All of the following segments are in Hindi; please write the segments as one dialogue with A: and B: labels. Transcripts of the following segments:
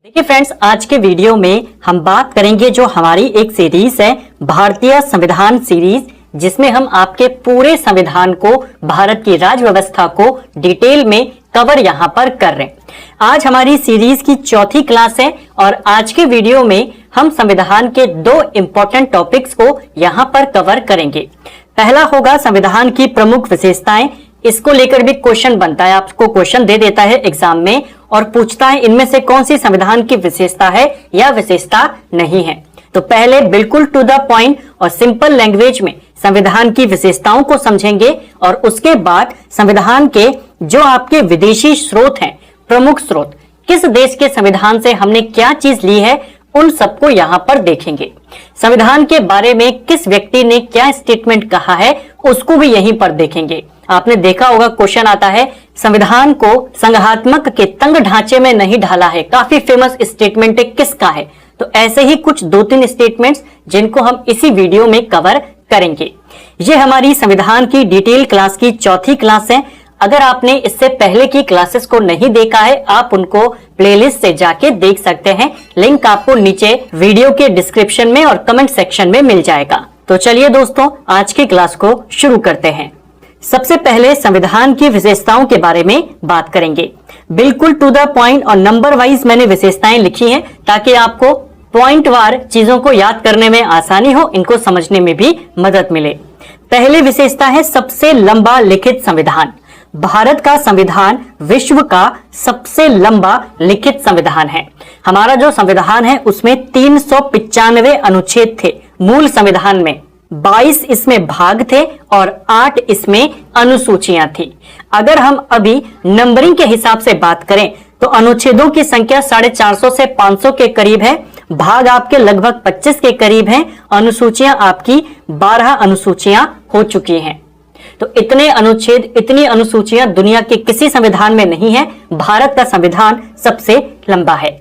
A: देखिए फ्रेंड्स, आज के वीडियो में हम बात करेंगे जो हमारी एक सीरीज है भारतीय संविधान सीरीज, जिसमें हम आपके पूरे संविधान को, भारत की राज्य व्यवस्था को डिटेल में कवर यहां पर कर रहे हैं। आज हमारी सीरीज की चौथी क्लास है और आज के वीडियो में हम संविधान के दो इंपॉर्टेंट टॉपिक्स को यहां पर कवर करेंगे। पहला होगा संविधान की प्रमुख विशेषताएं। इसको लेकर भी क्वेश्चन बनता है, आपको क्वेश्चन दे देता है एग्जाम में और पूछता है इनमें से कौन सी संविधान की विशेषता है या विशेषता नहीं है। तो पहले बिल्कुल टू द पॉइंट और सिंपल लैंग्वेज में संविधान की विशेषताओं को समझेंगे और उसके बाद संविधान के जो आपके विदेशी स्रोत हैं, प्रमुख स्रोत, किस देश के संविधान से हमने क्या चीज ली है, उन सबको यहां पर देखेंगे। संविधान के बारे में किस व्यक्ति ने क्या स्टेटमेंट कहा है उसको भी यहीं पर देखेंगे। आपने देखा होगा क्वेश्चन आता है, संविधान को संघात्मक के तंग ढांचे में नहीं ढाला है, काफी फेमस स्टेटमेंट है, किसका है? तो ऐसे ही कुछ दो तीन स्टेटमेंट्स जिनको हम इसी वीडियो में कवर करेंगे। ये हमारी संविधान की डिटेल क्लास की चौथी क्लास है। अगर आपने इससे पहले की क्लासेस को नहीं देखा है, आप उनको प्लेलिस्ट से जाके देख सकते हैं। लिंक आपको नीचे वीडियो के डिस्क्रिप्शन में और कमेंट सेक्शन में मिल जाएगा। तो चलिए दोस्तों, आज की क्लास को शुरू करते हैं। सबसे पहले संविधान की विशेषताओं के बारे में बात करेंगे। बिल्कुल टू द पॉइंट और नंबर वाइज मैंने विशेषताएं लिखी हैं ताकि आपको पॉइंट वार चीजों को याद करने में आसानी हो, इनको समझने में भी मदद मिले। पहली विशेषता है सबसे लंबा लिखित संविधान। भारत का संविधान विश्व का सबसे लंबा लिखित संविधान है। हमारा जो संविधान है उसमें 395 अनुच्छेद थे मूल संविधान में, 22 इसमें भाग थे और 8 इसमें अनुसूचियां थी। अगर हम अभी नंबरिंग के हिसाब से बात करें तो अनुच्छेदों की संख्या 450 से 500 के करीब है, भाग आपके लगभग 25 के करीब हैं, अनुसूचियां आपकी 12 अनुसूचियां हो चुकी हैं। तो इतने अनुच्छेद, इतनी अनुसूचियां दुनिया के किसी संविधान में नहीं है। भारत का संविधान सबसे लंबा है।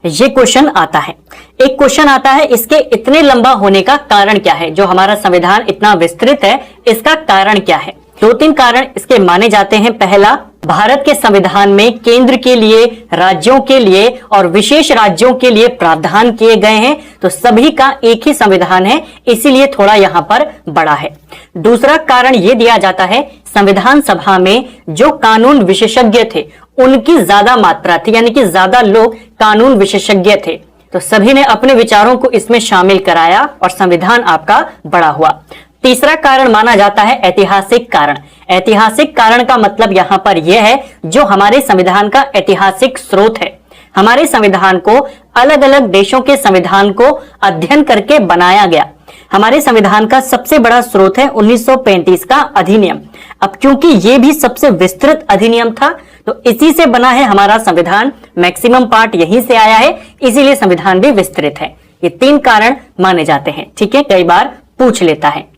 A: ये क्वेश्चन आता है। एक क्वेश्चन आता है, इसके इतने लंबा होने का कारण क्या है? जो हमारा संविधान इतना विस्तृत है, इसका कारण क्या है? दो तीन कारण इसके माने जाते हैं। पहला, भारत के संविधान में केंद्र के लिए, राज्यों के लिए और विशेष राज्यों के लिए प्रावधान किए गए हैं, तो सभी का एक ही संविधान है, इसीलिए थोड़ा यहां पर बड़ा है। दूसरा कारण यह दिया जाता है, संविधान सभा में जो कानून विशेषज्ञ थे उनकी ज्यादा मात्रा थी, यानी कि ज्यादा लोग कानून विशेषज्ञ थे, तो सभी ने अपने विचारों को इसमें शामिल कराया और संविधान आपका बड़ा हुआ। तीसरा कारण माना जाता है ऐतिहासिक कारण। ऐतिहासिक कारण का मतलब यहां पर यह है जो हमारे संविधान का ऐतिहासिक स्रोत है। हमारे संविधान को अलग अलग देशों के संविधान को अध्ययन करके बनाया गया। हमारे संविधान का सबसे बड़ा स्रोत है 1935 का अधिनियम। अब क्योंकि यह भी सबसे विस्तृत अधिनियम था तो इसी से बना है हमारा संविधान, मैक्सिमम पार्ट यहीं से आया है, इसीलिए संविधान भी विस्तृत है। ये तीन कारण माने जाते हैं। ठीक है, कई बार पूछ लेता है।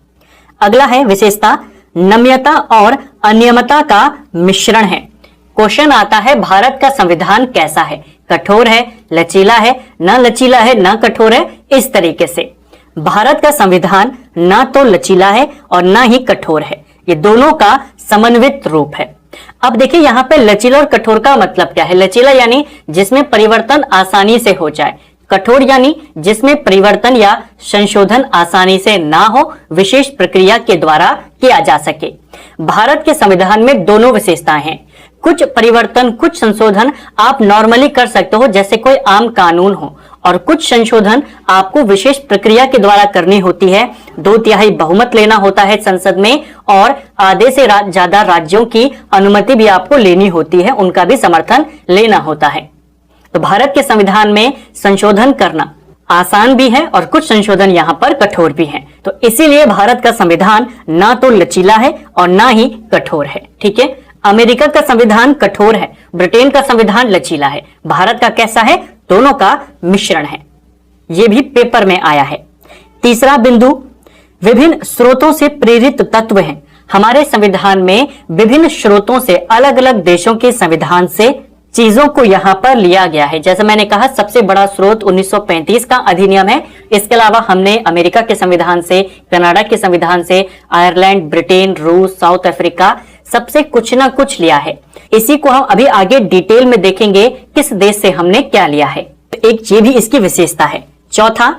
A: अगला है विशेषता, नम्यता और अनियमता का मिश्रण है। क्वेश्चन आता है, भारत का संविधान कैसा है? कठोर है, लचीला है, ना लचीला है, ना कठोर है? इस तरीके से भारत का संविधान ना तो लचीला है और ना ही कठोर है, ये दोनों का समन्वित रूप है। अब देखिए यहां पे लचीला और कठोर का मतलब क्या है। लचीला यानी जिसमें परिवर्तन आसानी से हो जाए, कठोर यानी जिसमें परिवर्तन या संशोधन आसानी से ना हो, विशेष प्रक्रिया के द्वारा किया जा सके। भारत के संविधान में दोनों विशेषताएं हैं। कुछ परिवर्तन, कुछ संशोधन आप नॉर्मली कर सकते हो जैसे कोई आम कानून हो, और कुछ संशोधन आपको विशेष प्रक्रिया के द्वारा करनी होती है। 2/3 बहुमत लेना होता है संसद में और आधे से ज्यादा राज्यों की अनुमति भी आपको लेनी होती है, उनका भी समर्थन लेना होता है। तो भारत के संविधान में संशोधन करना आसान भी है और कुछ संशोधन यहाँ पर कठोर भी हैं। तो इसीलिए भारत का संविधान ना तो लचीला है और ना ही कठोर है। ठीक है, अमेरिका का संविधान कठोर है, ब्रिटेन का संविधान लचीला है, भारत का कैसा है? दोनों का मिश्रण है। यह भी पेपर में आया है। तीसरा बिंदु, विभिन्न स्रोतों से प्रेरित तत्व हैं। हमारे संविधान में विभिन्न स्रोतों से, अलग अलग देशों के संविधान से चीजों को यहां पर लिया गया है। जैसे मैंने कहा, सबसे बड़ा स्रोत 1935 का अधिनियम है। इसके अलावा हमने अमेरिका के संविधान से, कनाडा के संविधान से, आयरलैंड, ब्रिटेन, रूस, साउथ अफ्रीका, सबसे कुछ ना कुछ लिया है। इसी को हम अभी आगे डिटेल में देखेंगे किस देश से हमने क्या लिया है। एक ये भी इसकी विशेषता है। चौथा,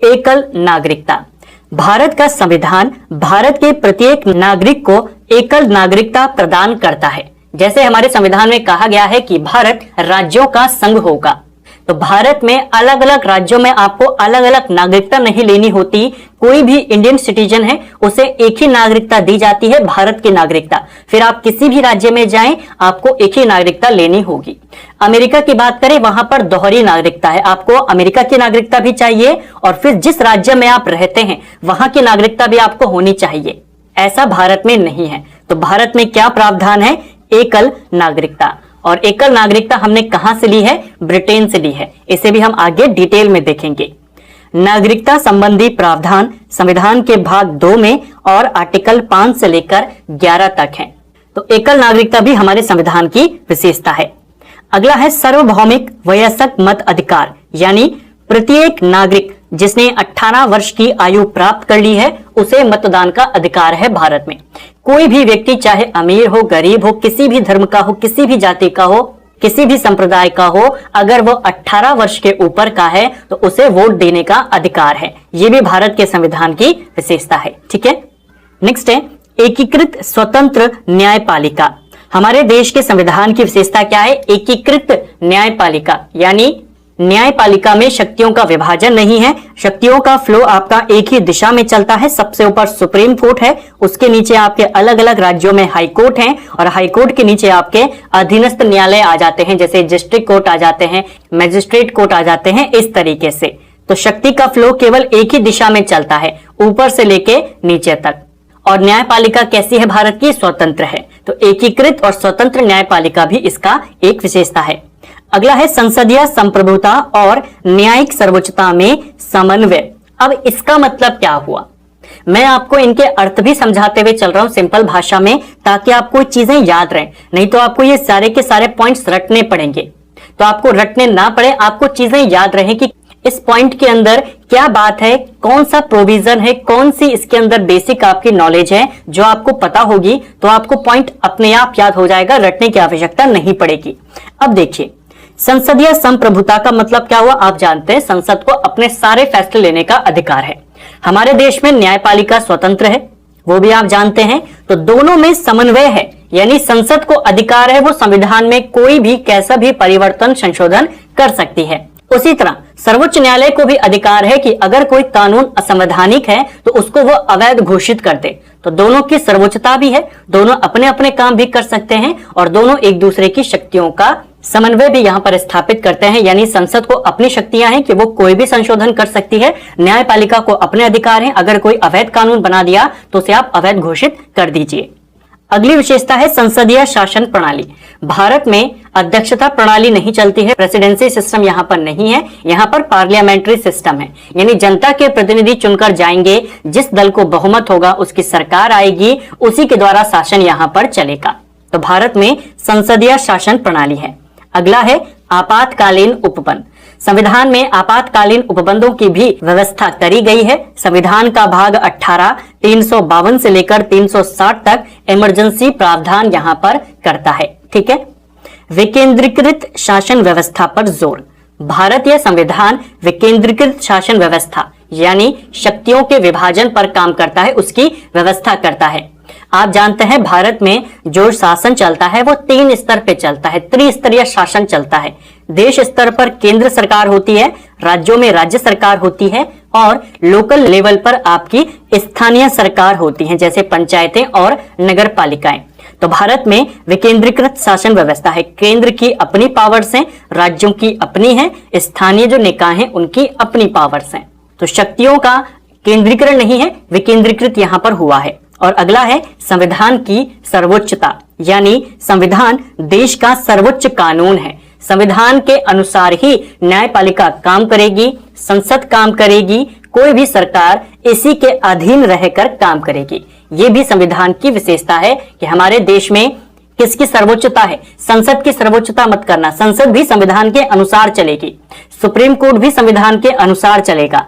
A: एकल नागरिकता। भारत का संविधान भारत के प्रत्येक नागरिक को एकल नागरिकता प्रदान करता है। जैसे हमारे संविधान में कहा गया है कि भारत राज्यों का संघ होगा, तो भारत में अलग अलग राज्यों में आपको अलग अलग नागरिकता नहीं लेनी होती। कोई भी इंडियन सिटीजन है उसे एक ही नागरिकता दी जाती है, भारत की नागरिकता। फिर आप किसी भी राज्य में जाएं, आपको एक ही नागरिकता लेनी होगी। अमेरिका की बात करें, वहां पर दोहरी नागरिकता है, आपको अमेरिका की नागरिकता भी चाहिए और फिर जिस राज्य में आप रहते हैं वहां की नागरिकता भी आपको होनी चाहिए। ऐसा भारत में नहीं है। तो भारत में क्या प्रावधान है? एकल नागरिकता। और एकल नागरिकता हमने कहां से ली है? ब्रिटेन से ली है। इसे भी हम आगे डिटेल में देखेंगे। नागरिकता संबंधी प्रावधान संविधान के भाग 2 में और आर्टिकल 5 से लेकर 11 तक है। तो एकल नागरिकता भी हमारे संविधान की विशेषता है। अगला है सार्वभौमिक वयस्क मत अधिकार, यानी प्रत्येक नागरिक जिसने 18 वर्ष की आयु प्राप्त कर ली है उसे मतदान का अधिकार है भारत में। कोई भी व्यक्ति चाहे अमीर हो, गरीब हो, किसी भी धर्म का हो, किसी भी जाति का हो, किसी भी संप्रदाय का हो, अगर वो 18 वर्ष के ऊपर का है तो उसे वोट देने का अधिकार है। ये भी भारत के संविधान की विशेषता है। ठीक है, नेक्स्ट है एकीकृत स्वतंत्र न्यायपालिका। हमारे देश के संविधान की विशेषता क्या है? एकीकृत न्यायपालिका, यानी न्यायपालिका में शक्तियों का विभाजन नहीं है, शक्तियों का फ्लो आपका एक ही दिशा में चलता है। सबसे ऊपर सुप्रीम कोर्ट है, उसके नीचे आपके अलग अलग राज्यों में हाई कोर्ट हैं और हाई कोर्ट के नीचे आपके अधीनस्थ न्यायालय आ जाते हैं, जैसे डिस्ट्रिक्ट कोर्ट आ जाते हैं, मजिस्ट्रेट कोर्ट आ जाते हैं, इस तरीके से। तो शक्ति का फ्लो केवल एक ही दिशा में चलता है, ऊपर से लेके नीचे तक। और न्यायपालिका कैसी है भारत की? स्वतंत्र है। तो एकीकृत और स्वतंत्र न्यायपालिका भी इसका एक विशेषता है। अगला है संसदीय संप्रभुता और न्यायिक सर्वोच्चता में समन्वय। अब इसका मतलब क्या हुआ? मैं आपको इनके अर्थ भी समझाते हुए चल रहा हूं सिंपल भाषा में, ताकि आपको चीजें याद रहें। नहीं तो आपको ये सारे के सारे पॉइंट्स रटने पड़ेंगे। तो आपको रटने ना पड़े, आपको चीजें याद रहे कि इस पॉइंट के अंदर क्या बात है, कौन सा प्रोविजन है, कौन सी इसके अंदर बेसिक आपकी नॉलेज है, जो आपको पता होगी तो आपको पॉइंट अपने आप याद हो जाएगा, रटने की आवश्यकता नहीं पड़ेगी। अब देखिए, संसदीय संप्रभुता का मतलब क्या हुआ? आप जानते हैं संसद को अपने सारे फैसले लेने का अधिकार है। हमारे देश में न्यायपालिका स्वतंत्र है, वो भी आप जानते हैं। तो दोनों में समन्वय है, यानी संसद को अधिकार है वो संविधान में कोई भी कैसा भी परिवर्तन संशोधन कर सकती है। उसी तरह सर्वोच्च न्यायालय को भी अधिकार है कि अगर कोई कानून असंवैधानिक है तो उसको वो अवैध घोषित कर दे। तो दोनों की सर्वोच्चता भी है, दोनों अपने अपने काम भी कर सकते हैं और दोनों एक दूसरे की शक्तियों का समन्वय भी यहाँ पर स्थापित करते हैं। यानी संसद को अपनी शक्तियां हैं कि वो कोई भी संशोधन कर सकती है, न्यायपालिका को अपने अधिकार हैं, अगर कोई अवैध कानून बना दिया तो उसे आप अवैध घोषित कर दीजिए। अगली विशेषता है संसदीय शासन प्रणाली। भारत में अध्यक्षता प्रणाली नहीं चलती है, प्रेसिडेंसी सिस्टम यहाँ पर नहीं है, यहाँ पर पार्लियामेंट्री सिस्टम है। यानी जनता के प्रतिनिधि चुनकर जाएंगे, जिस दल को बहुमत होगा उसकी सरकार आएगी, उसी के द्वारा शासन यहाँ पर चलेगा। तो भारत में संसदीय शासन प्रणाली है। अगला है आपातकालीन उपबंध। संविधान में आपातकालीन उपबंधों की भी व्यवस्था करी गई है। संविधान का भाग 18 352 से लेकर 360 तक इमरजेंसी प्रावधान यहाँ पर करता है। ठीक है, विकेंद्रीकृत शासन व्यवस्था पर जोर। भारतीय संविधान विकेंद्रीकृत शासन व्यवस्था यानी शक्तियों के विभाजन पर काम करता है, उसकी व्यवस्था करता है। आप जानते हैं भारत में जो शासन चलता है वो 3 स्तर पे चलता है, त्रिस्तरीय शासन चलता है। देश स्तर पर केंद्र सरकार होती है, राज्यों में राज्य सरकार होती है और लोकल लेवल पर आपकी स्थानीय सरकार होती है, जैसे पंचायतें और नगर पालिकाएं। तो भारत में विकेंद्रीकृत शासन व्यवस्था है, केंद्र की अपनी पावर्स हैं, राज्यों की अपनी है, स्थानीय जो निकाय हैं उनकी अपनी पावर्स हैं। तो शक्तियों का केंद्रीकरण नहीं है, विकेंद्रीकृत यहाँ पर हुआ है। और अगला है संविधान की सर्वोच्चता, यानी संविधान देश का सर्वोच्च कानून है। संविधान के अनुसार ही न्यायपालिका काम करेगी, संसद काम करेगी, कोई भी सरकार इसी के अधीन रहकर काम करेगी। ये भी संविधान की विशेषता है कि हमारे देश में किसकी सर्वोच्चता है? संसद की सर्वोच्चता मत करना, संसद भी संविधान के अनुसार चलेगी, सुप्रीम कोर्ट भी संविधान के अनुसार चलेगा।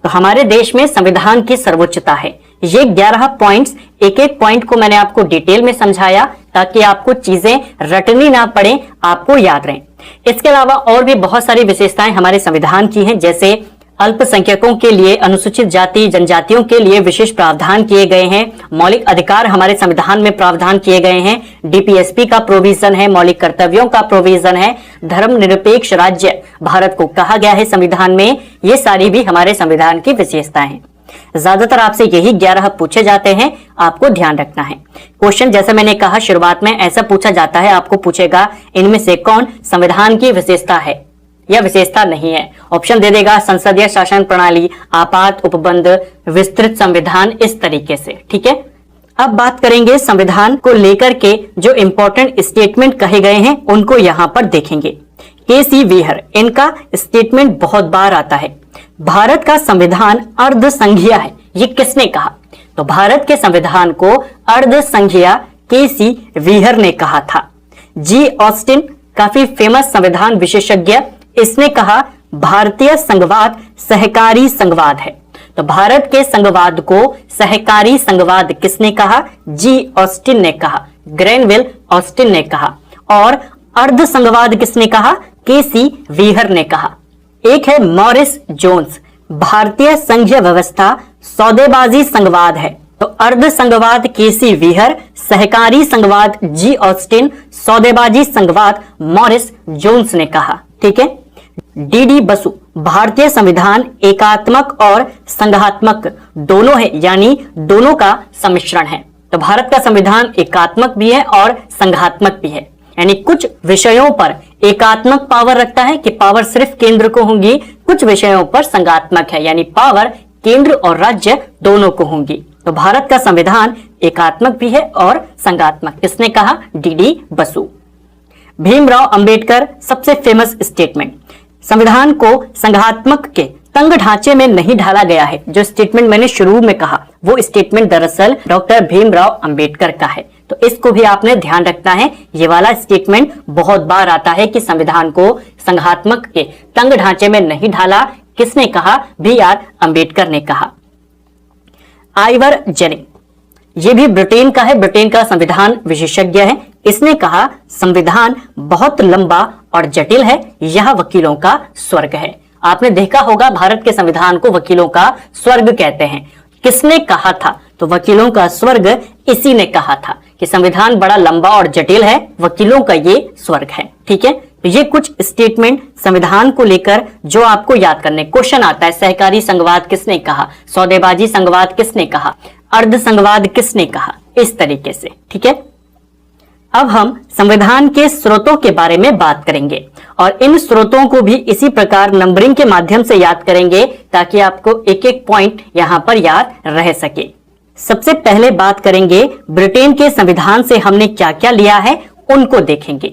A: तो हमारे देश में संविधान की सर्वोच्चता है। ये 11 पॉइंट्स, एक एक पॉइंट को मैंने आपको डिटेल में समझाया ताकि आपको चीजें रटनी ना पड़े, आपको याद रहें। इसके अलावा और भी बहुत सारी विशेषताएं हमारे संविधान की हैं, जैसे अल्पसंख्यकों के लिए, अनुसूचित जाति जनजातियों के लिए विशेष प्रावधान किए गए हैं, मौलिक अधिकार हमारे संविधान में प्रावधान किए गए हैं, डीपीएसपी का प्रोविजन है, मौलिक कर्तव्यों का प्रोविजन है, धर्मनिरपेक्ष राज्य भारत को कहा गया है संविधान में। ये सारी भी हमारे संविधान की विशेषताएं हैं। ज्यादातर आपसे यही 11 पूछे जाते हैं, आपको ध्यान रखना है। क्वेश्चन जैसे मैंने कहा शुरुआत में ऐसा पूछा जाता है, आपको पूछेगा इनमें से कौन संविधान की विशेषता है या विशेषता नहीं है। ऑप्शन दे देगा संसदीय शासन प्रणाली, आपात उपबंध, विस्तृत संविधान, इस तरीके से। ठीक है, अब बात करेंगे संविधान को लेकर के जो इंपॉर्टेंट स्टेटमेंट कहे गए हैं उनको यहां पर देखेंगे। के.सी. व्हीहर, इनका स्टेटमेंट बहुत बार आता है, भारत का संविधान अर्धसंघीय है। ये किसने कहा? तो भारत के संविधान को अर्धसंघीय के.सी. व्हीहर ने कहा था। जी. ऑस्टिन, काफी फेमस संविधान विशेषज्ञ, इसने कहा भारतीय संघवाद सहकारी संघवाद है। तो भारत के संघवाद को सहकारी संघवाद किसने कहा? जी. ऑस्टिन ने कहा, ग्रेनविल ऑस्टिन ने कहा। और अर्ध संघवाद किसने कहा? के.सी. व्हीहर ने कहा। एक है मॉरिस जोन्स, भारतीय संघीय व्यवस्था सौदेबाजी संघवाद है। तो अर्ध संघवाद के.सी. व्हीहर, सहकारी संघवाद जी. ऑस्टिन, सौदेबाजी संघवाद मॉरिस जोन्स ने कहा। ठीक है। डी. बसु, भारतीय संविधान एकात्मक और संघात्मक दोनों है, यानी दोनों का सम्मिश्रण है। तो भारत का संविधान एकात्मक भी है और संघात्मक भी है, यानी कुछ विषयों पर एकात्मक पावर रखता है कि पावर सिर्फ केंद्र को होंगी, कुछ विषयों पर संघात्मक है, यानी पावर केंद्र और राज्य दोनों को होंगी। तो भारत का संविधान एकात्मक भी है और संघात्मक, इसने कहा डी. बसु। भीमराव अंबेडकर, सबसे फेमस स्टेटमेंट, संविधान को संघात्मक के तंग ढांचे में नहीं ढाला गया है। जो स्टेटमेंट मैंने शुरू में कहा वो स्टेटमेंट दरअसल डॉक्टर भीमराव अंबेडकर का है। तो इसको भी आपने ध्यान रखना है। ये वाला स्टेटमेंट बहुत बार आता है कि संविधान को संघात्मक के तंग ढांचे में नहीं ढाला, किसने कहा? बी.आर. अंबेडकर ने कहा। आइवर जेनिंग, ये भी ब्रिटेन का है, ब्रिटेन का संविधान विशेषज्ञ है। इसने कहा संविधान बहुत लंबा और जटिल है, यह वकीलों का स्वर्ग है। आपने देखा होगा भारत के संविधान को वकीलों का स्वर्ग कहते हैं। किसने कहा था? तो वकीलों का स्वर्ग इसी ने कहा था कि संविधान बड़ा लंबा और जटिल है, वकीलों का ये स्वर्ग है। ठीक है, तो ये कुछ स्टेटमेंट संविधान को लेकर जो आपको याद करने। क्वेश्चन आता है सहकारी संघवाद किसने कहा, सौदेबाजी संघवाद किसने कहा, अर्ध संघवाद किसने कहा, इस तरीके से। ठीक है, अब हम संविधान के स्रोतों के बारे में बात करेंगे और इन स्रोतों को भी इसी प्रकार नंबरिंग के माध्यम से याद करेंगे ताकि आपको एक एक पॉइंट यहां पर याद रह सके। सबसे पहले बात करेंगे ब्रिटेन के संविधान से हमने क्या क्या लिया है, उनको देखेंगे।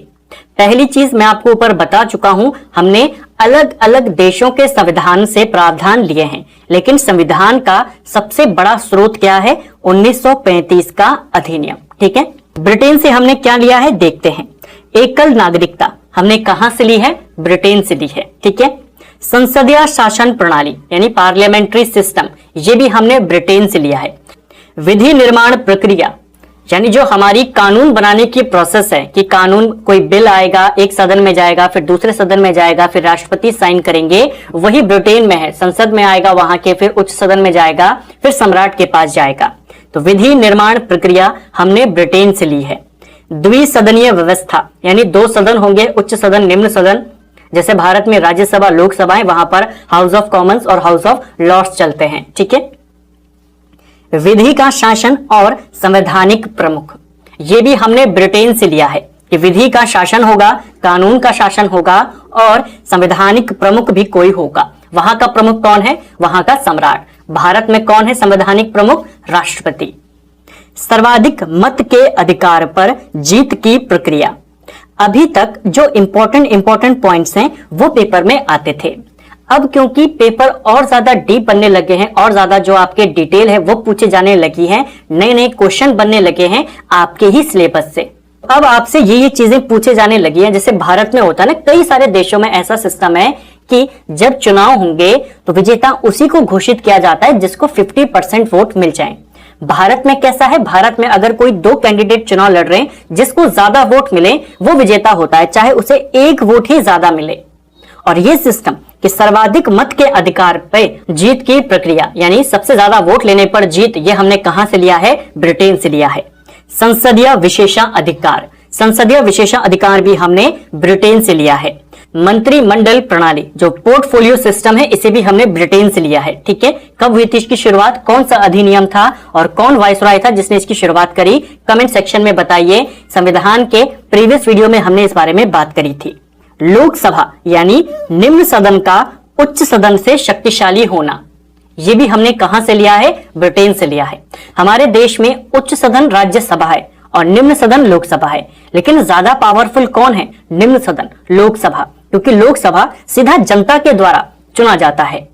A: पहली चीज मैं आपको ऊपर बता चुका हूं, हमने अलग अलग देशों के संविधान से प्रावधान लिए हैं, लेकिन संविधान का सबसे बड़ा स्रोत क्या है? 1935 का अधिनियम। ठीक है, ब्रिटेन से हमने क्या लिया है देखते हैं। एकल नागरिकता हमने कहां से ली है? ब्रिटेन से ली है। ठीक है, संसदीय शासन प्रणाली यानी पार्लियामेंट्री सिस्टम, ये भी हमने ब्रिटेन से लिया है। विधि निर्माण प्रक्रिया यानी जो हमारी कानून बनाने की प्रोसेस है कि कानून, कोई बिल आएगा, एक सदन में जाएगा, फिर दूसरे सदन में जाएगा, फिर राष्ट्रपति साइन करेंगे, वही ब्रिटेन में है। संसद में आएगा, वहां के फिर उच्च सदन में जाएगा, फिर सम्राट के पास जाएगा। तो विधि निर्माण प्रक्रिया हमने ब्रिटेन से ली है। द्विसदनीय व्यवस्था यानी 2 सदन होंगे, उच्च सदन निम्न सदन। जैसे भारत में राज्यसभा लोकसभा है, वहां पर हाउस ऑफ कॉमन्स और हाउस ऑफ लॉर्ड्स चलते हैं। ठीक है, विधि का शासन और संवैधानिक प्रमुख, ये भी हमने ब्रिटेन से लिया है कि विधि का शासन होगा, कानून का शासन होगा और संवैधानिक प्रमुख भी कोई होगा। वहां का प्रमुख कौन है? वहां का सम्राट। भारत में कौन है संवैधानिक प्रमुख? राष्ट्रपति। सर्वाधिक मत के अधिकार पर जीत की प्रक्रिया, अभी तक जो इंपॉर्टेंट पॉइंट्स हैं वो पेपर में आते थे। अब क्योंकि पेपर और ज्यादा डीप बनने लगे हैं और ज्यादा जो आपके डिटेल है वो पूछे जाने लगी हैं, नए नए क्वेश्चन बनने लगे हैं आपके ही सिलेबस से, अब आपसे ये चीजें पूछे जाने लगी हैं। जैसे भारत में होता है ना, कई सारे देशों में ऐसा सिस्टम है कि जब चुनाव होंगे तो विजेता उसी को घोषित किया जाता है जिसको 50% वोट मिल जाए। भारत में कैसा है, भारत में अगर कोई दो कैंडिडेट चुनाव लड़ रहे हैं, जिसको ज्यादा वोट मिले वो विजेता होता है, चाहे उसे एक वोट ही ज्यादा मिले। और ये सिस्टम कि सर्वाधिक मत के अधिकार पे जीत की प्रक्रिया, यानी सबसे ज्यादा वोट लेने पर जीत, ये हमने कहां से लिया है, ब्रिटेन से लिया है। संसदीय विशेषाधिकार, संसदीय विशेषाधिकार भी हमने ब्रिटेन से लिया है। मंत्रिमंडल प्रणाली जो पोर्टफोलियो सिस्टम है, इसे भी हमने ब्रिटेन से लिया है। ठीक है, कब हुई थी इसकी शुरुआत, कौन सा अधिनियम था और कौन वाइसरॉय था जिसने इसकी शुरुआत करी, कमेंट सेक्शन में बताइए। संविधान के प्रीवियस वीडियो में हमने इस बारे में बात करी थी। लोकसभा यानी निम्न सदन का उच्च सदन से शक्तिशाली होना, ये भी हमने कहां से लिया है, ब्रिटेन से लिया है। हमारे देश में उच्च सदन राज्यसभा है और निम्न सदन लोकसभा है, लेकिन ज्यादा पावरफुल कौन है, निम्न सदन लोकसभा, क्योंकि लोकसभा सीधा जनता के द्वारा चुना जाता है,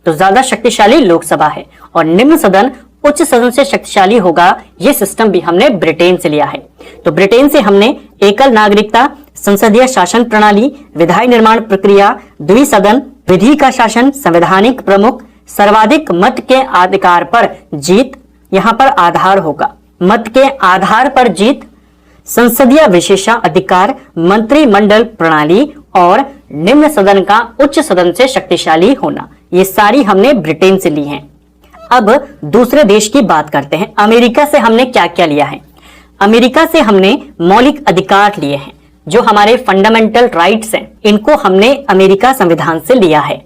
A: तो ज्यादा शक्तिशाली लोकसभा है और निम्न सदन उच्च सदन से शक्तिशाली होगा। यह सिस्टम भी हमने ब्रिटेन से लिया है। तो ब्रिटेन से हमने एकल नागरिकता, संसदीय शासन प्रणाली, विधायी निर्माण प्रक्रिया, द्विसदन, विधि का शासन, संवैधानिक प्रमुख, सर्वाधिक मत के अधिकार पर जीत, यहां पर आधार होगा मत के आधार पर जीत, संसदीय विशेषाधिकार, मंत्रिमंडल प्रणाली और निम्न सदन का उच्च सदन से शक्तिशाली होना, ये सारी हमने ब्रिटेन से ली हैं। अब दूसरे देश की बात करते हैं। अमेरिका से हमने क्या क्या लिया है। अमेरिका से हमने मौलिक अधिकार लिए हैं, जो हमारे फंडामेंटल राइट्स हैं, इनको हमने अमेरिका संविधान से लिया है।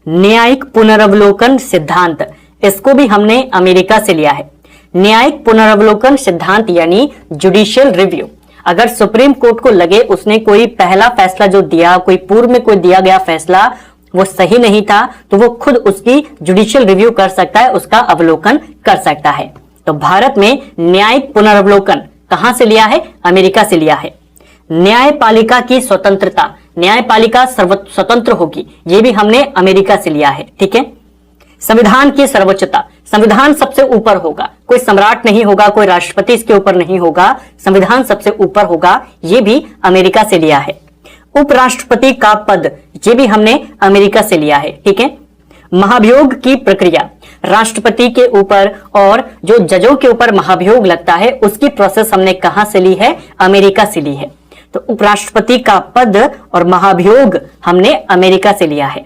A: न्यायिक पुनरावलोकन सिद्धांत, इसको भी हमने अमेरिका से लिया है। न्यायिक पुनरावलोकन सिद्धांत यानी जुडिशियल रिव्यू, अगर सुप्रीम कोर्ट को लगे उसने कोई पहला फैसला जो दिया, कोई पूर्व में कोई दिया गया फैसला वो सही नहीं था, तो वो खुद उसकी जुडिशियल रिव्यू कर सकता है, उसका अवलोकन कर सकता है। तो भारत में न्यायिक पुनरावलोकन कहां से लिया है, अमेरिका से लिया है। न्यायपालिका की स्वतंत्रता, न्यायपालिका स्वतंत्र होगी, ये भी हमने अमेरिका से लिया है। ठीक है, संविधान की सर्वोच्चता, संविधान सबसे ऊपर होगा, कोई सम्राट नहीं होगा, कोई राष्ट्रपति इसके ऊपर नहीं होगा, संविधान सबसे ऊपर होगा, ये भी अमेरिका से लिया है। उपराष्ट्रपति का पद, ये भी हमने अमेरिका से लिया है। ठीक है, महाभियोग की प्रक्रिया, राष्ट्रपति के ऊपर और जो जजों के ऊपर महाभियोग लगता है उसकी प्रोसेस हमने कहां से ली है, अमेरिका से ली है। तो उपराष्ट्रपति का पद और महाभियोग हमने अमेरिका से लिया है।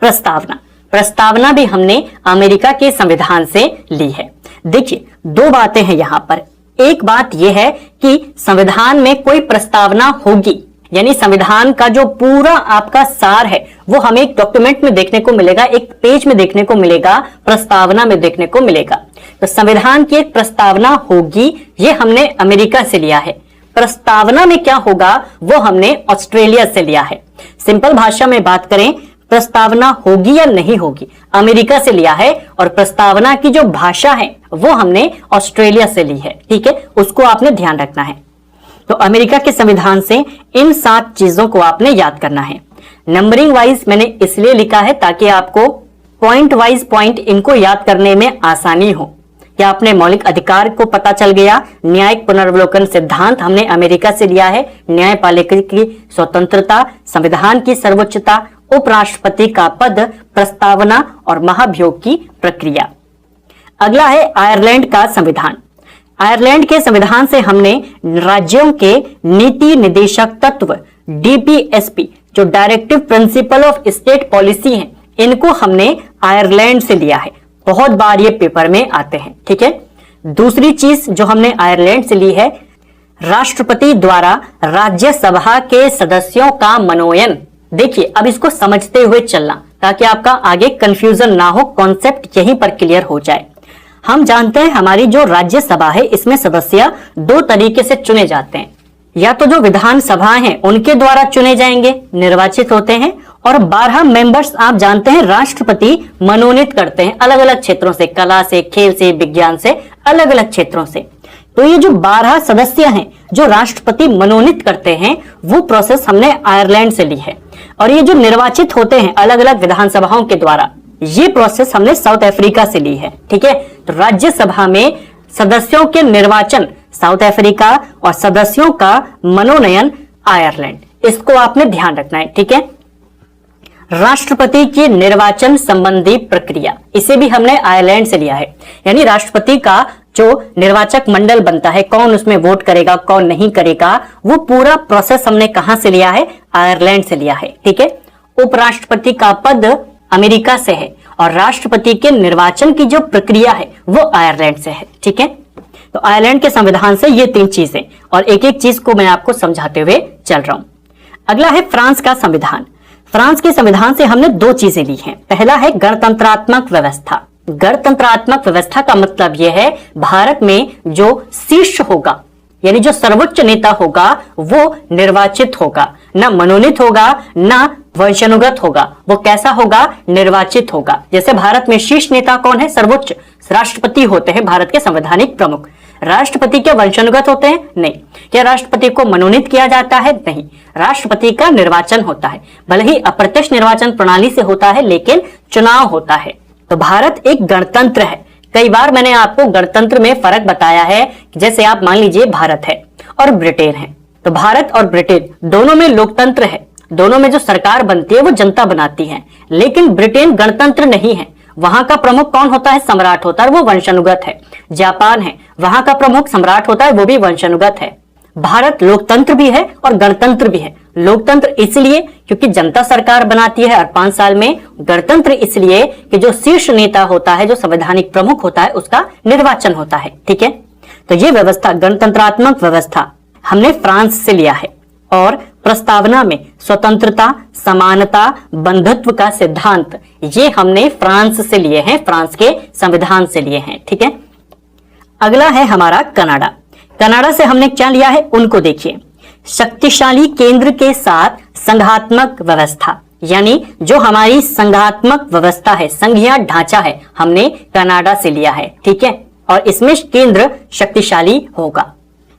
A: प्रस्तावना, प्रस्तावना भी हमने अमेरिका के संविधान से ली है। देखिए दो बातें हैं यहां पर। एक बात यह है कि संविधान में कोई प्रस्तावना होगी, यानी संविधान का जो पूरा आपका सार है वो हमें एक डॉक्यूमेंट में देखने को मिलेगा, एक पेज में देखने को मिलेगा, प्रस्तावना में देखने को मिलेगा। तो संविधान की एक प्रस्तावना होगी, ये हमने अमेरिका से लिया है। प्रस्तावना में क्या होगा वो हमने ऑस्ट्रेलिया से लिया है। सिंपल भाषा में बात करें, प्रस्तावना होगी या नहीं होगी, अमेरिका से लिया है, और प्रस्तावना की जो भाषा है वो हमने ऑस्ट्रेलिया से ली है। ठीक है, उसको आपने ध्यान रखना है। तो अमेरिका के संविधान से इन 7 चीजों को आपने याद करना है। नंबरिंग वाइज मैंने इसलिए लिखा है ताकि आपको पॉइंट वाइज पॉइंट इनको याद करने में आसानी हो। क्या आपने मौलिक अधिकार को पता चल गया, न्यायिक पुनरावलोकन सिद्धांत हमने अमेरिका से लिया है, न्यायपालिका की स्वतंत्रता, संविधान की सर्वोच्चता, उपराष्ट्रपति का पद, प्रस्तावना और महाभियोग की प्रक्रिया। अगला है आयरलैंड का संविधान। आयरलैंड के संविधान से हमने राज्यों के नीति निदेशक तत्व डीपीएसपी, जो directive principle of state policy हैं, इनको हमने आयरलैंड से लिया है। बहुत बार ये पेपर में आते हैं। ठीक है, दूसरी चीज जो हमने आयरलैंड से ली है, राष्ट्रपति द्वारा राज्यसभा के सदस्यों का मनोनयन। देखिए अब इसको समझते हुए चलना ताकि आपका आगे कंफ्यूजन ना हो, कॉन्सेप्ट यहीं पर क्लियर हो जाए। हम जानते हैं हमारी जो राज्यसभा है इसमें सदस्य 2 तरीके से चुने जाते हैं, या तो जो विधानसभाएं हैं उनके द्वारा चुने जाएंगे, निर्वाचित होते हैं, और 12 मेंबर्स आप जानते हैं राष्ट्रपति मनोनीत करते हैं अलग अलग क्षेत्रों से, कला से, खेल से, विज्ञान से, अलग अलग क्षेत्रों से। तो ये जो 12 सदस्य हैं जो राष्ट्रपति मनोनीत करते हैं वो प्रोसेस हमने आयरलैंड से ली है। और ये जो निर्वाचित होते हैं अलग अलग विधानसभाओं के द्वारा, ये प्रोसेस हमने साउथ अफ्रीका से ली है। ठीक है, तो राज्यसभा में सदस्यों के निर्वाचन साउथ अफ्रीका और सदस्यों का मनोनयन आयरलैंड, इसको आपने ध्यान रखना है। ठीक है, राष्ट्रपति की निर्वाचन संबंधी प्रक्रिया, इसे भी हमने आयरलैंड से लिया है। यानी राष्ट्रपति का जो निर्वाचक मंडल बनता है, कौन उसमें वोट करेगा कौन नहीं करेगा, वो पूरा प्रोसेस हमने कहां से लिया है? आयरलैंड से लिया है। ठीक है। उपराष्ट्रपति का पद अमेरिका से है और राष्ट्रपति के निर्वाचन की जो प्रक्रिया है वो आयरलैंड से है। ठीक है। तो आयरलैंड के संविधान से ये 3 चीजें, और एक एक चीज को मैं आपको समझाते हुए चल रहा हूं। अगला है फ्रांस का संविधान। फ्रांस के संविधान से हमने 2 चीजें ली हैं। पहला है गणतंत्रात्मक व्यवस्था। गणतंत्रात्मक व्यवस्था का मतलब यह है भारत में जो शीर्ष होगा, यानी जो सर्वोच्च नेता होगा वो निर्वाचित होगा, ना मनोनीत होगा ना वंशानुगत होगा। वो कैसा होगा? निर्वाचित होगा। जैसे भारत में शीर्ष नेता कौन है? सर्वोच्च राष्ट्रपति होते हैं, भारत के संवैधानिक प्रमुख। राष्ट्रपति क्या वंशानुगत होते हैं? नहीं। क्या राष्ट्रपति को मनोनीत किया जाता है? नहीं। राष्ट्रपति का निर्वाचन होता है, भले ही अप्रत्यक्ष निर्वाचन प्रणाली से होता है लेकिन चुनाव होता है। तो भारत एक गणतंत्र है। कई बार मैंने आपको गणतंत्र में फर्क बताया है। जैसे आप मान लीजिए भारत है और ब्रिटेन है, तो भारत और ब्रिटेन दोनों में लोकतंत्र है, दोनों में जो सरकार बनती है वो जनता बनाती है। लेकिन ब्रिटेन गणतंत्र नहीं है, वहां का प्रमुख कौन होता है? सम्राट होता है, वो वंशानुगत है। जापान है, वहां का प्रमुख सम्राट होता है, वो भी वंशानुगत है। भारत लोकतंत्र भी है और गणतंत्र भी है। लोकतंत्र इसलिए क्योंकि जनता सरकार बनाती है हर 5 साल में। गणतंत्र इसलिए कि जो शीर्ष नेता होता है, जो संवैधानिक प्रमुख होता है, उसका निर्वाचन होता है। ठीक है। तो ये व्यवस्था, गणतंत्रात्मक व्यवस्था, हमने फ्रांस से लिया है। और प्रस्तावना में स्वतंत्रता, समानता, बंधुत्व का सिद्धांत, ये हमने फ्रांस से लिए हैं, फ्रांस के संविधान से लिए हैं। ठीक है। अगला है हमारा कनाडा। कनाडा से हमने क्या लिया है उनको देखिए। शक्तिशाली केंद्र के साथ संघात्मक व्यवस्था, यानी जो हमारी संघात्मक व्यवस्था है, संघीय ढांचा है, हमने कनाडा से लिया है। ठीक है। और इसमें केंद्र शक्तिशाली होगा।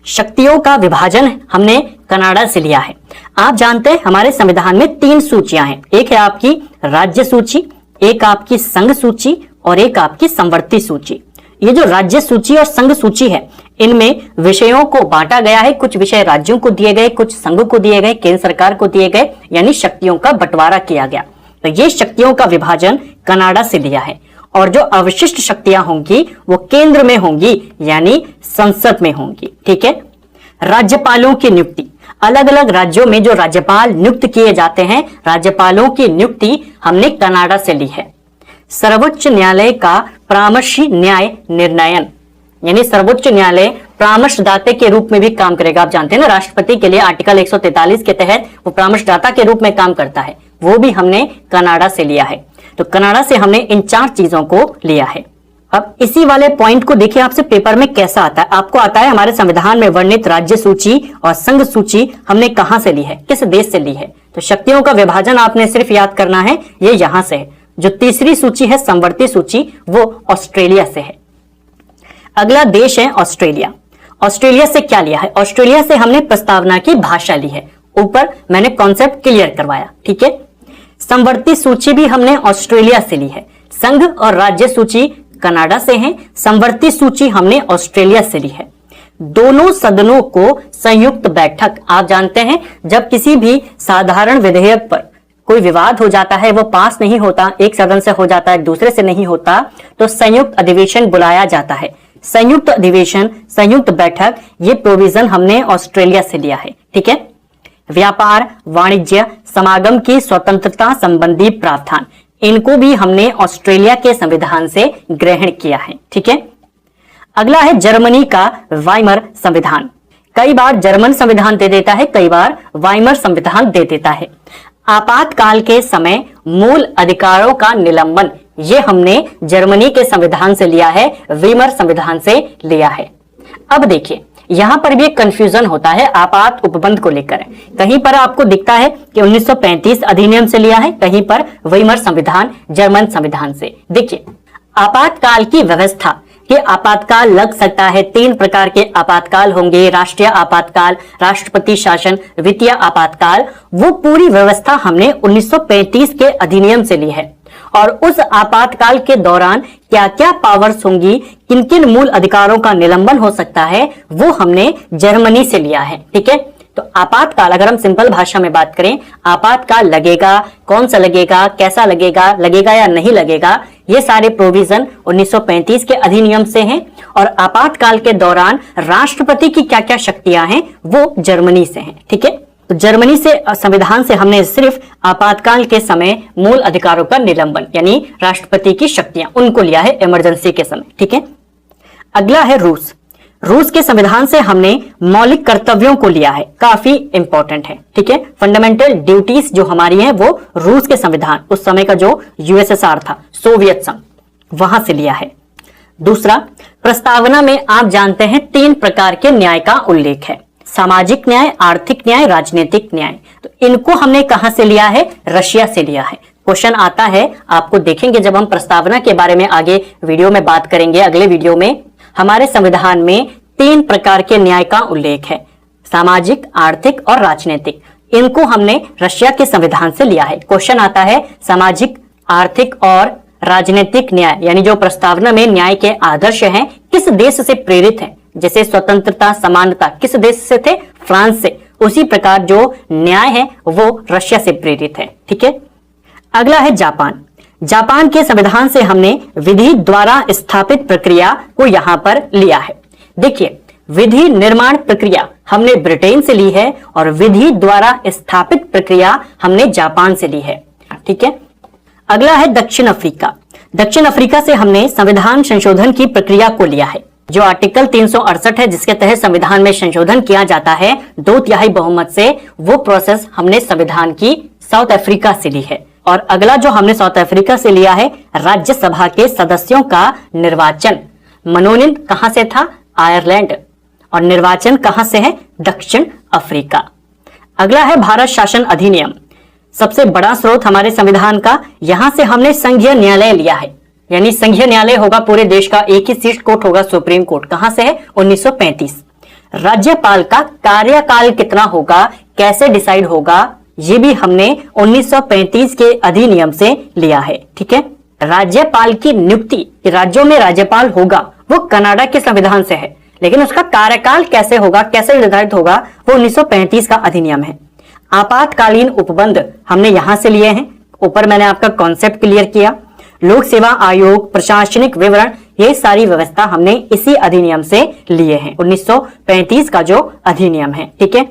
A: शक्तियों का विभाजन हमने कनाडा से लिया है। आप जानते हैं हमारे संविधान में 3 सूचियां हैं। एक है आपकी राज्य सूची, एक आपकी संघ सूची और एक आपकी संवर्ती सूची। ये जो राज्य सूची और संघ सूची है, इनमें विषयों को बांटा गया है। कुछ विषय राज्यों को दिए गए, कुछ संघ को दिए गए, केंद्र सरकार को दिए गए, यानी शक्तियों का बंटवारा किया गया। तो ये शक्तियों का विभाजन कनाडा से लिया है। और जो अवशिष्ट शक्तियां होंगी वो केंद्र में होंगी, यानी संसद में होंगी। ठीक है। राज्यपालों की नियुक्ति, अलग अलग राज्यों में जो राज्यपाल नियुक्त किए जाते हैं, राज्यपालों की नियुक्ति हमने कनाडा से ली है। सर्वोच्च न्यायालय का परामर्शी न्याय निर्णयन, यानी सर्वोच्च न्यायालय परामर्शदाता के रूप में भी काम करेगा। आप जानते हैं ना, राष्ट्रपति के लिए आर्टिकल 143 के तहत वो परामर्शदाता के रूप में काम करता है, वो भी हमने कनाडा से लिया है। तो कनाडा से हमने इन 4 चीजों को लिया है। अब इसी वाले पॉइंट को देखिए आपसे पेपर में कैसा आता है। आपको आता है हमारे संविधान में वर्णित राज्य सूची और संघ सूची हमने कहां से ली है, किस देश से ली है। तो शक्तियों का विभाजन आपने सिर्फ याद करना है, ये यहां से है। जो तीसरी सूची है संवर्ती सूची, वो ऑस्ट्रेलिया से है। अगला देश है ऑस्ट्रेलिया। ऑस्ट्रेलिया से क्या लिया है? ऑस्ट्रेलिया से हमने प्रस्तावना की भाषा ली है। ऊपर मैंने कॉन्सेप्ट क्लियर करवाया। ठीक है। संवर्ती सूची भी हमने ऑस्ट्रेलिया से ली है। संघ और राज्य सूची कनाडा से है, संवर्ती सूची हमने ऑस्ट्रेलिया से ली है। दोनों सदनों को संयुक्त बैठक, आप जानते हैं जब किसी भी साधारण विधेयक पर कोई विवाद हो जाता है, वो पास नहीं होता, एक सदन से हो जाता है, दूसरे से नहीं होता, तो संयुक्त अधिवेशन बुलाया जाता है। संयुक्त अधिवेशन, संयुक्त बैठक, ये प्रोविजन हमने ऑस्ट्रेलिया से लिया है। ठीक है। व्यापार, वाणिज्य, समागम की स्वतंत्रता संबंधी प्रावधान, इनको भी हमने ऑस्ट्रेलिया के संविधान से ग्रहण किया है। ठीक है। अगला है जर्मनी का वाइमर संविधान। कई बार जर्मन संविधान दे देता है, कई बार वाइमर संविधान दे देता है। आपातकाल के समय मूल अधिकारों का निलंबन, ये हमने जर्मनी के संविधान से लिया है, वीमर संविधान से लिया है। अब देखिए यहां पर भी एक कंफ्यूजन होता है आपात उपबंध को लेकर। कहीं पर आपको दिखता है कि 1935 अधिनियम से लिया है, कहीं पर वीमर संविधान जर्मन संविधान से। देखिए आपातकाल की व्यवस्था, कि आपातकाल लग सकता है, 3 प्रकार के आपातकाल होंगे, राष्ट्रीय आपातकाल, राष्ट्रपति शासन, वित्तीय आपातकाल। वो पूरी व्यवस्था हमने 1935 के अधिनियम से ली है। और उस आपातकाल के दौरान क्या क्या पावर्स होंगी, किन किन मूल अधिकारों का निलंबन हो सकता है, वो हमने जर्मनी से लिया है। ठीक है। तो आपातकाल, अगर हम सिंपल भाषा में बात करें, आपातकाल लगेगा, कौन सा लगेगा, कैसा लगेगा, लगेगा या नहीं लगेगा, ये सारे प्रोविजन 1935 के अधिनियम से हैं। और आपातकाल के दौरान राष्ट्रपति की क्या क्या शक्तियां हैं वो जर्मनी से हैं। ठीक है, तो जर्मनी से संविधान से हमने सिर्फ आपातकाल के समय मूल अधिकारों का निलंबन यानी राष्ट्रपति की शक्तियां उनको लिया है इमरजेंसी के समय। ठीक है, अगला है रूस। रूस के संविधान से हमने मौलिक कर्तव्यों को लिया है, काफी इंपॉर्टेंट है। ठीक है, फंडामेंटल ड्यूटीज जो हमारी हैं वो रूस के संविधान, उस समय का जो यूएसएसआर था, सोवियत संघ, वहां से लिया है। दूसरा, प्रस्तावना में आप जानते हैं 3 प्रकार के न्याय का उल्लेख है, सामाजिक न्याय, आर्थिक न्याय, राजनीतिक न्याय। तो इनको हमने कहां से लिया है? रशिया से लिया है। क्वेश्चन आता है, आपको देखेंगे जब हम प्रस्तावना के बारे में आगे वीडियो में बात करेंगे, अगले वीडियो में, हमारे संविधान में 3 प्रकार के न्याय का उल्लेख है, सामाजिक, आर्थिक और राजनीतिक। इनको हमने रशिया के संविधान से लिया है। क्वेश्चन आता है, सामाजिक, आर्थिक और राजनीतिक न्याय यानी जो प्रस्तावना में न्याय के आदर्श हैं किस देश से प्रेरित हैं? जैसे स्वतंत्रता, समानता किस देश से थे? फ्रांस से। उसी प्रकार जो न्याय है वो रशिया से प्रेरित है। ठीक है, अगला है जापान। जापान के संविधान से हमने विधि द्वारा स्थापित प्रक्रिया को यहां पर लिया है। देखिए, विधि निर्माण प्रक्रिया हमने ब्रिटेन से ली है और विधि द्वारा स्थापित प्रक्रिया हमने जापान से ली है। ठीक है, अगला है दक्षिण अफ्रीका। दक्षिण अफ्रीका से हमने संविधान संशोधन की प्रक्रिया को लिया है। जो आर्टिकल 368 है जिसके तहत संविधान में संशोधन किया जाता है 2/3 बहुमत से, वो प्रोसेस हमने संविधान की साउथ अफ्रीका से ली है। और अगला जो हमने साउथ अफ्रीका से लिया है, राज्यसभा के सदस्यों का निर्वाचन, मनोनयन कहां से था? आयरलैंड। और निर्वाचन कहां से है? दक्षिण अफ्रीका। अगला है भारत शासन अधिनियम, सबसे बड़ा स्रोत हमारे संविधान का। यहां से हमने संघीय न्यायालय लिया है, यानी संघीय न्यायालय होगा पूरे देश का, एक ही शीर्ष कोर्ट होगा, सुप्रीम कोर्ट। कहां से है? 1935। राज्यपाल का कार्यकाल कितना होगा, कैसे डिसाइड होगा, ये भी हमने 1935 के अधिनियम से लिया है। ठीक है, राज्यपाल की नियुक्ति, राज्यों में राज्यपाल होगा, वो कनाडा के संविधान से है, लेकिन उसका कार्यकाल कैसे होगा, कैसे निर्धारित होगा, वो 1935 का अधिनियम है। आपातकालीन उपबंध हमने यहां से लिए हैं, ऊपर मैंने आपका कॉन्सेप्ट क्लियर किया। लोक सेवा आयोग, प्रशासनिक विवरण, ये सारी व्यवस्था हमने इसी अधिनियम से लिए हैं, 1935 का जो अधिनियम है। ठीक है,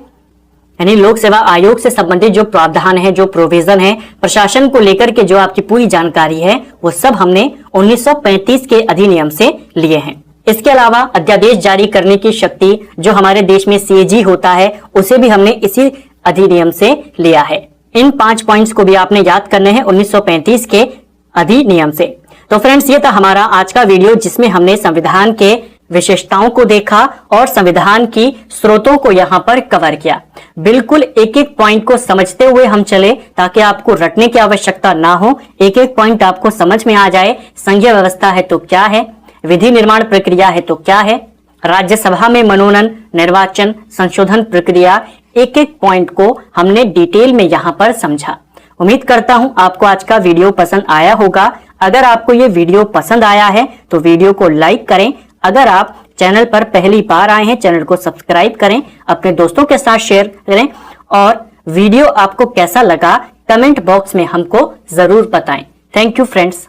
A: यानी लोक सेवा आयोग से संबंधित जो प्रावधान है, जो प्रोविजन है, प्रशासन को लेकर के जो आपकी पूरी जानकारी है, वो सब हमने 1935 के अधिनियम से लिए हैं। इसके अलावा अध्यादेश जारी करने की शक्ति जो हमारे देश में सीएजी होता है, उसे भी हमने इसी अधिनियम से लिया है। इन 5 पॉइंट्स को भी आपने याद करने हैं 1935 के अधिनियम से। तो फ्रेंड्स, ये था हमारा आज का वीडियो जिसमें हमने संविधान के विशेषताओं को देखा और संविधान की स्रोतों को यहाँ पर कवर किया। बिल्कुल एक एक पॉइंट को समझते हुए हम चले ताकि आपको रटने की आवश्यकता ना हो, एक एक पॉइंट आपको समझ में आ जाए। संघीय व्यवस्था है तो क्या है, विधि निर्माण प्रक्रिया है तो क्या है, राज्यसभा में मनोनयन, निर्वाचन, संशोधन प्रक्रिया, एक एक पॉइंट को हमने डिटेल में यहाँ पर समझा। उम्मीद करता हूं आपको आज का वीडियो पसंद आया होगा। अगर आपको ये वीडियो पसंद आया है तो वीडियो को लाइक करें। अगर आप चैनल पर पहली बार आए हैं, चैनल को सब्सक्राइब करें, अपने दोस्तों के साथ शेयर करें और वीडियो आपको कैसा लगा कमेंट बॉक्स में हमको जरूर बताएं। Thank you friends.